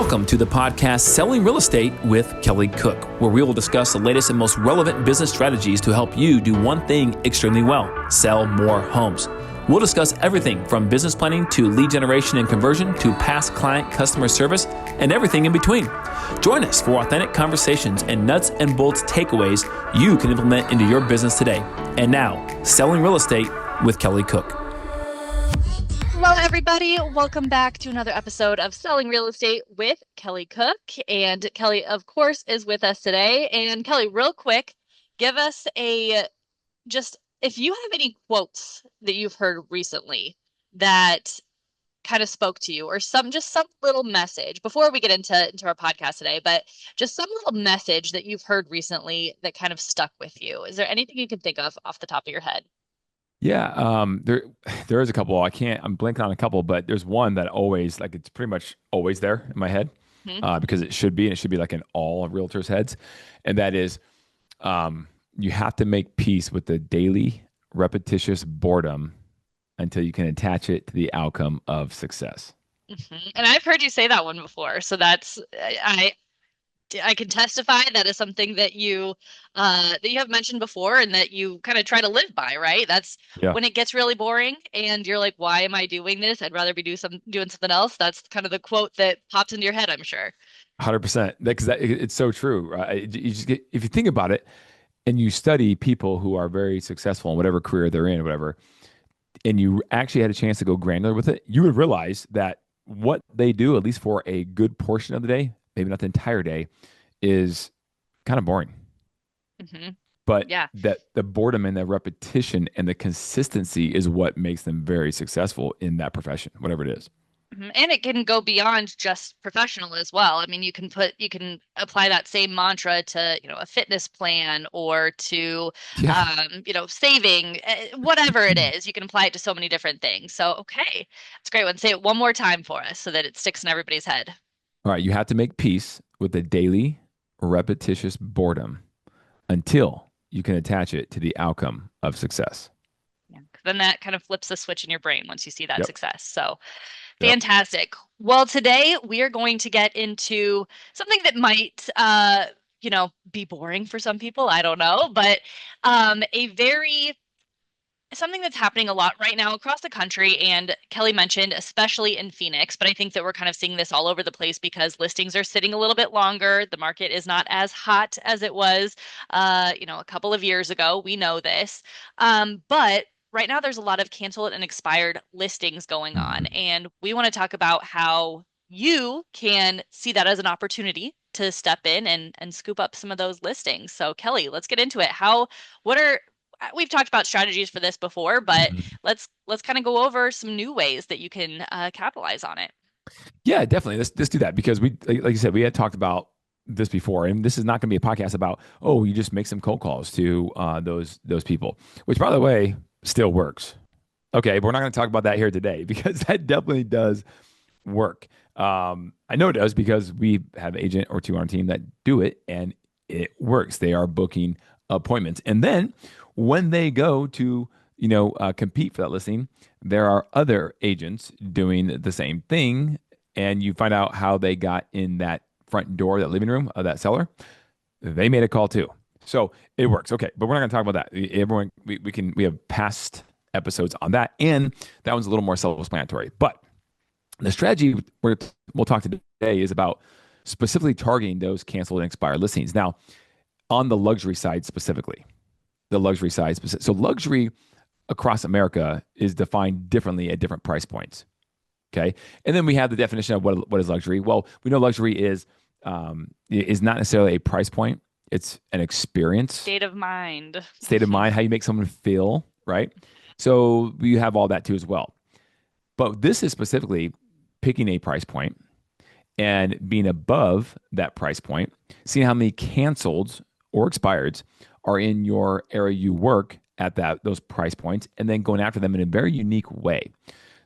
Welcome to the podcast Selling Real Estate with Kelly Cook, where we will discuss the latest and most relevant business strategies to help you do one thing extremely well: sell more homes. We'll discuss everything from business planning to lead generation and conversion to past client customer service and everything in between. Join us for authentic conversations and nuts and bolts takeaways you can implement into your business today. And now, Selling Real Estate with Kelly Cook. Hello, everybody. Welcome back to another episode of Selling Real Estate with Kelly Cook. And Kelly, of course, is with us today. And Kelly, real quick, give us if you have any quotes that you've heard recently that kind of spoke to you, or some little message before we get into our podcast today, but just some little message that you've heard recently that kind of stuck with you. Is there anything you can think of off the top of your head? Yeah, there is a couple. I'm blanking on a couple, but there's one that always, like, it's pretty much always there in my head, because it should be, and it should be like in all realtors' heads. And that is, you have to make peace with the daily repetitious boredom until you can attach it to the outcome of success. And I've heard you say that one before. So I can testify that is something that you have mentioned before and that you kind of try to live by, right? That's when it gets really boring and you're like, why am I doing this? I'd rather be doing something else. That's kind of the quote that pops into your head, I'm sure. 100%. Because it's so true, right? If you think about it and you study people who are very successful in whatever career they're in, whatever, and you actually had a chance to go granular with it, you would realize that what they do, at least for a good portion of the day, maybe not the entire day, is kind of boring. But that the boredom and the repetition and the consistency is what makes them very successful in that profession, whatever it is. And it can go beyond just professional as well. I mean, you can apply that same mantra to, a fitness plan or to, saving, whatever it is. You can apply it to so many different things. So, okay, it's a great one. Say it one more time for us so that it sticks in everybody's head. All right, you have to make peace with the daily repetitious boredom until you can attach it to the outcome of success. Yeah, then that kind of flips the switch in your brain once you see that success. So fantastic. Well, today we are going to get into something that might, be boring for some people. I don't know, but something that's happening a lot right now across the country, and Kelly mentioned especially in Phoenix, but I think that we're kind of seeing this all over the place because listings are sitting a little bit longer. The market is not as hot as it was, a couple of years ago. We know this. But right now there's a lot of canceled and expired listings going on, and we want to talk about how you can see that as an opportunity to step in and scoop up some of those listings. So Kelly, let's get into it. We've talked about strategies for this before, but let's kind of go over some new ways that you can capitalize on it. Yeah, definitely. Let's do that, because like you said, we had talked about this before, and this is not going to be a podcast about, you just make some cold calls to those people, which, by the way, still works. Okay, but we're not going to talk about that here today, because that definitely does work. I know it does because we have an agent or two on our team that do it, and it works. They are booking appointments, and then when they go to compete for that listing, there are other agents doing the same thing, and you find out how they got in that front door, that living room of that seller. They made a call too, so it works. Okay, but we're not going to talk about that. Everyone, we have past episodes on that, and that one's a little more self-explanatory. But the strategy we'll talk today is about specifically targeting those canceled and expired listings. Now, on the luxury side specifically. So luxury across America is defined differently at different price points. Okay. And then we have the definition of what is luxury. Well, we know luxury is not necessarily a price point. It's an experience. State of mind, how you make someone feel, right? So we have all that too as well. But this is specifically picking a price point and being above that price point, seeing how many canceled or expireds are in your area you work at those price points, and then going after them in a very unique way.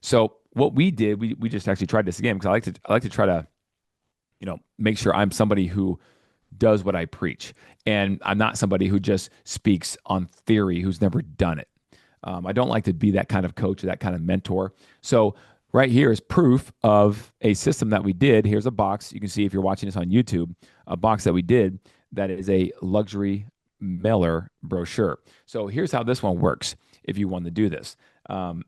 So what we did, we just actually tried this again, because I like to try to, make sure I'm somebody who does what I preach, and I'm not somebody who just speaks on theory, who's never done it. I don't like to be that kind of coach or that kind of mentor. So Right here is proof of a system that we did. Here's a box. You can see if you're watching this on YouTube, a box that we did that is a luxury mailer brochure. So here's how this one works if you want to do this. Um,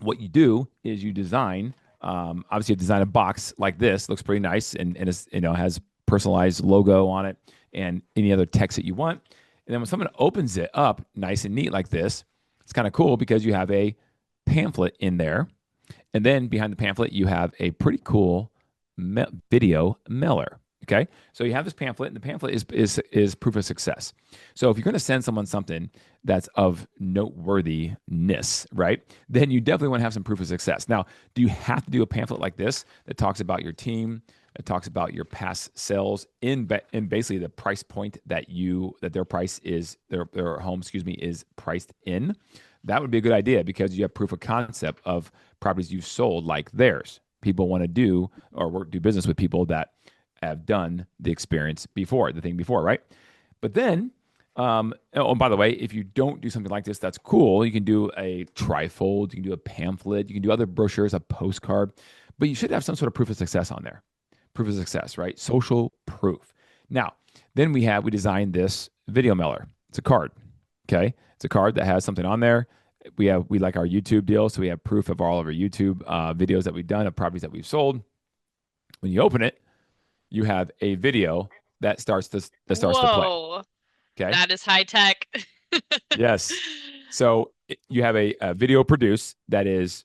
what you do is you design, obviously you design a box like this, looks pretty nice and is, has personalized logo on it and any other text that you want. And then when someone opens it up nice and neat like this, it's kind of cool because you have a pamphlet in there, and then behind the pamphlet, you have a pretty cool video mailer. Okay, so you have this pamphlet, and the pamphlet is proof of success. So if you're going to send someone something that's of noteworthiness, right? Then you definitely want to have some proof of success. Now, do you have to do a pamphlet like this that talks about your team, that talks about your past sales in basically the price point that their price is their home, is priced in? That would be a good idea because you have proof of concept of properties you've sold like theirs. People want to do or do business with people that have done the thing before, right? But then, and by the way, if you don't do something like this, that's cool. You can do a trifold, you can do a pamphlet, you can do other brochures, a postcard, but you should have some sort of proof of success on there. Proof of success, right? Social proof. Now, then we designed this video mailer. It's a card. Okay. It's a card that has something on there. We like our YouTube deal. So we have proof of all of our YouTube videos that we've done of properties that we've sold. When you open it, you have a video that starts to play. Whoa, Okay. that is high tech. Yes. So you have a video produced that's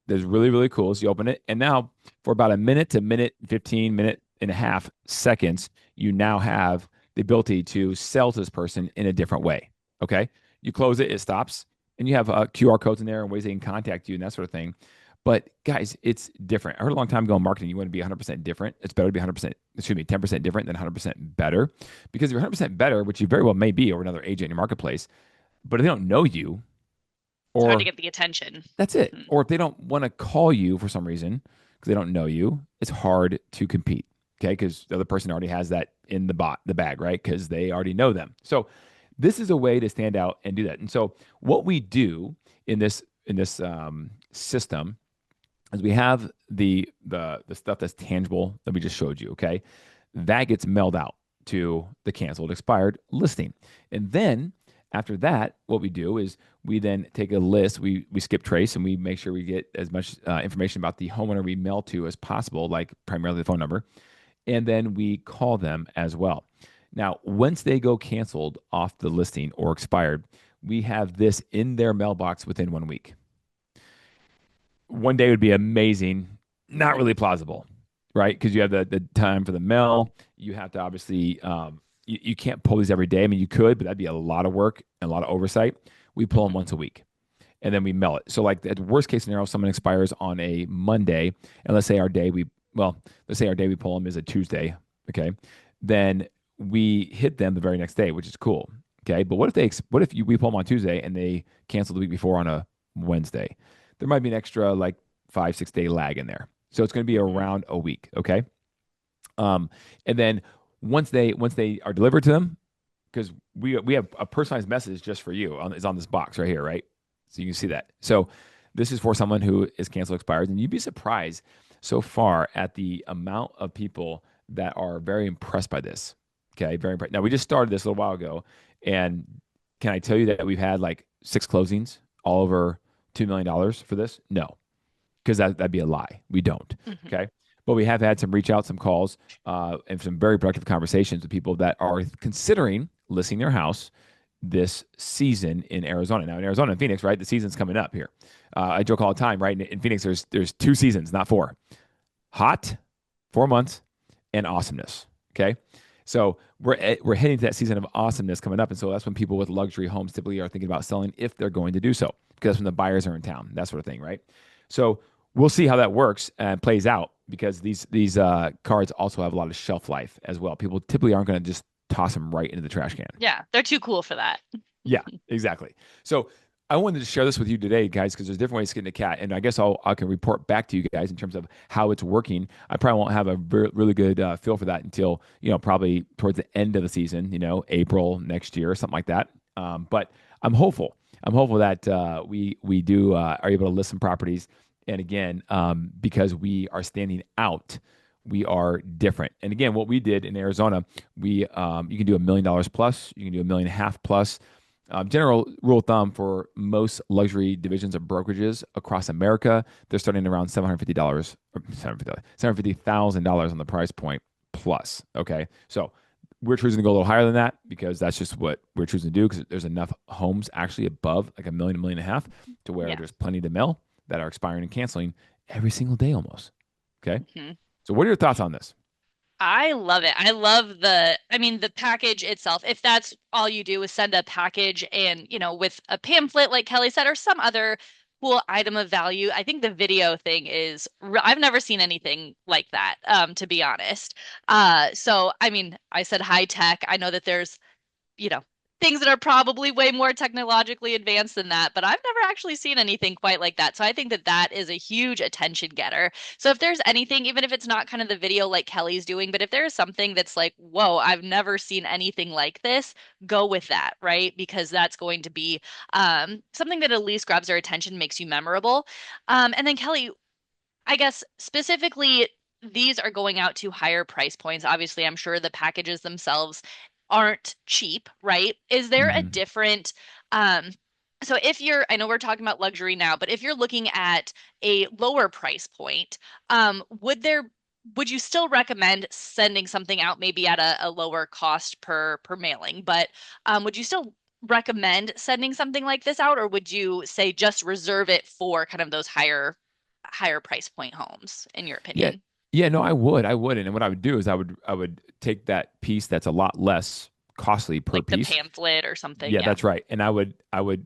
really, really cool. So you open it, and now for about a minute to minute 15, minute and a half seconds, you now have the ability to sell to this person in a different way. Okay. You close it, it stops, and you have QR codes in there and ways they can contact you and that sort of thing. But guys, it's different. I heard a long time ago in marketing, you want to be 100% different. It's better to be 10% different than 100% better. Because if you're 100% better, which you very well may be over another agent in your marketplace, but if they don't know you, It's hard to or get the attention. that's it. Or if they don't want to call you for some reason because they don't know you, it's hard to compete. Okay, because the other person already has that in the bag, right? Because they already know them. So this is a way to stand out and do that. And so what we do in this system is we have the stuff that's tangible that we just showed you. Okay, that gets mailed out to the canceled expired listing, and then after that, what we do is we then take a list, we skip trace, and we make sure we get as much information about the homeowner we mail to as possible, like primarily the phone number, and then we call them as well. Now, once they go canceled off the listing or expired, we have this in their mailbox within 1 week. One day would be amazing, not really plausible, right? Because you have the time for the mail. You have to obviously, you can't pull these every day. I mean, you could, but that'd be a lot of work and a lot of oversight. We pull them once a week and then we mail it. So, like, at worst case scenario, someone expires on a Monday, and let's say our day we pull them is a Tuesday, okay? Then we hit them the very next day, which is cool, okay? But what if we pull them on Tuesday and they cancel the week before on a Wednesday? There might be an extra like 5-6 day lag in there. So it's going to be around a week. Okay. And then once they are delivered to them, because we have a personalized message just for you is on this box right here, right? So you can see that. So this is for someone who is canceled expired, and you'd be surprised so far at the amount of people that are very impressed by this. Okay, very impressed. Now we just started this a little while ago, and can I tell you that we've had like 6 closings all over $2 million for this? No, because that'd be a lie. We don't. Mm-hmm. Okay. But we have had some reach out, some calls, and some very productive conversations with people that are considering listing their house this season in Arizona. Now in Arizona and Phoenix, right? The season's coming up here. I joke all the time, right? In Phoenix, there's 2 seasons, not 4. Hot, 4 months, and awesomeness. Okay. So we're heading to that season of awesomeness coming up. And so that's when people with luxury homes typically are thinking about selling if they're going to do so, because that's when the buyers are in town, that sort of thing, right? So we'll see how that works and plays out, because these cards also have a lot of shelf life as well. People typically aren't going to just toss them right into the trash can. Yeah, they're too cool for that. Yeah, exactly. So I wanted to share this with you today, guys, because there's different ways to skin a cat, and I guess I can report back to you guys in terms of how it's working. I probably won't have a really good feel for that until probably towards the end of the season, April next year or something like that. But I'm hopeful. I'm hopeful that we are able to list some properties And again, because we are standing out, we are different. And again, what we did in Arizona, we you can do $1 million plus, you can do $1.5 million plus. General rule of thumb for most luxury divisions of brokerages across America, they're starting around $750 or $750,000 on the price point plus. Okay, so we're choosing to go a little higher than that because that's just what we're choosing to do because there's enough homes actually above like a million and a half to where Yeah. there's plenty to mail that are expiring and canceling every single day almost. Okay, Mhm. so what are your thoughts on this? I love it. I love the package itself. If that's all you do is send a package and, with a pamphlet, like Kelly said, or some other cool item of value, I think the video thing I've never seen anything like that, to be honest. So, I said high tech. I know that there's you know, things that are probably way more technologically advanced than that, but I've never actually seen anything quite like that. So I think that that is a huge attention getter. So if there's anything, even if it's not kind of the video like Kelly's doing, but if there is something that's like, whoa, I've never seen anything like this, go with that, right? Because that's going to be something that at least grabs their attention, makes you memorable. And then Kelly, I guess specifically, these are going out to higher price points. Obviously, I'm sure the packages themselves aren't cheap, right? Is there a Mm-hmm. different, so I know we're talking about luxury now, but if you're looking at a lower price point, would you still recommend sending something out maybe at a lower cost per mailing? But would you still recommend sending something like this out, or would you say just reserve it for kind of those higher price point homes, in your Yeah, opinion? yeah, no, I would, and what I would do is I would take that piece that's a lot less costly per Like the piece. pamphlet or something. Yeah, Yeah. that's right. And I would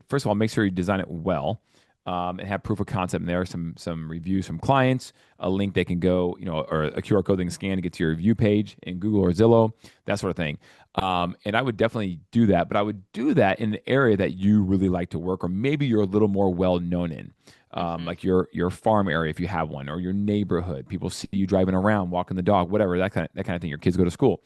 first of all make sure you design it well, and have proof of concept. And there are some reviews from clients, a link they can go, or a QR code they can scan to get to your review page in Google or Zillow, that sort of thing. And I would definitely do that, but I would do that in an area that you really like to work, or maybe you're a little more well known in. Hmm. Like your farm area if you have one, or your neighborhood. People see you driving around, walking the dog, whatever that kind of thing. Your kids go to school.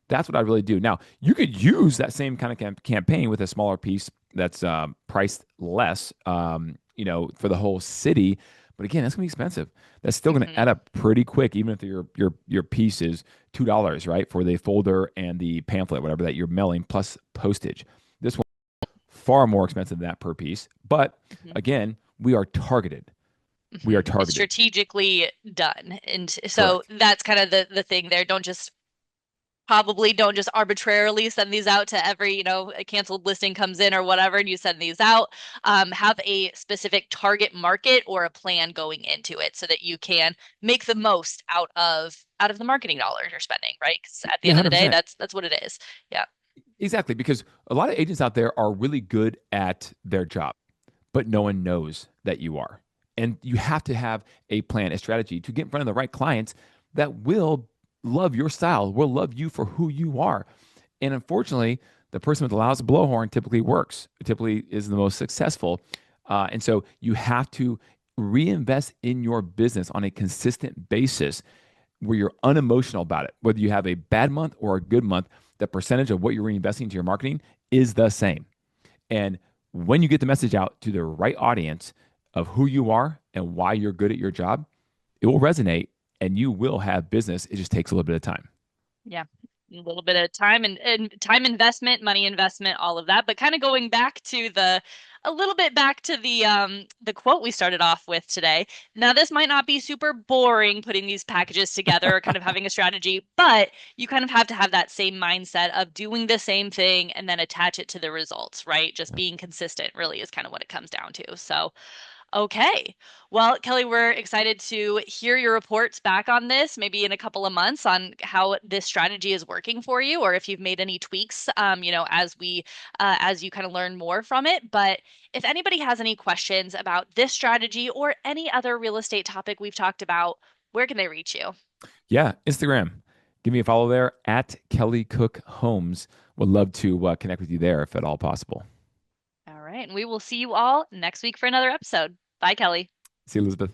That's what I really do. Now, you could use that same kind of campaign with a smaller piece that's priced less, for the whole city. But again, that's gonna be expensive. That's still gonna Hmm. add up pretty quick, even if your piece is $2, right, for the folder and the pamphlet, whatever that you're mailing plus postage. This one far more expensive than that per piece. But Hmm. again, we are targeted. We Hmm. are It's targeted. strategically done. And so Correct. that's kind of the thing there. Don't just arbitrarily send these out to every, a canceled listing comes in or whatever, and you send these out. Have a specific target market or a plan going into it so that you can make the most out of the marketing dollars you're spending, right? Because at the Yeah, end of the day, 100%. that's what it is. Yeah. Exactly, because a lot of agents out there are really good at their job, but no one knows that you are. And you have to have a plan, a strategy to get in front of the right clients that will love your style, will love you for who you are. And unfortunately, the person with the loudest blowhorn typically works, typically is the most successful. And so you have to reinvest in your business on a consistent basis where you're unemotional about it. Whether you have a bad month or a good month, the percentage of what you're reinvesting into your marketing is the same. And when you get the message out to the right audience of who you are and why you're good at your job, it will resonate and you will have business. It just takes a little bit of time. Yeah. A little bit of time and time investment, money investment, all of that. But kind of going back to a little bit back to the quote we started off with today. Now, this might not be super boring putting these packages together or kind of having a strategy, but you kind of have to have that same mindset of doing the same thing and then attach it to the results, right? Just being consistent really is kind of what it comes down to. So okay. Well, Kelly, we're excited to hear your reports back on this, maybe in a couple of months on how this strategy is working for you, or if you've made any tweaks, as you kind of learn more from it. But if anybody has any questions about this strategy or any other real estate topic we've talked about, where can they reach you? Yeah, Instagram. Give me a follow there at Kelly Cook Homes. Would love to connect with you there if at all possible. All right. And we will see you all next week for another episode. Bye, Kelly. See you, Elizabeth.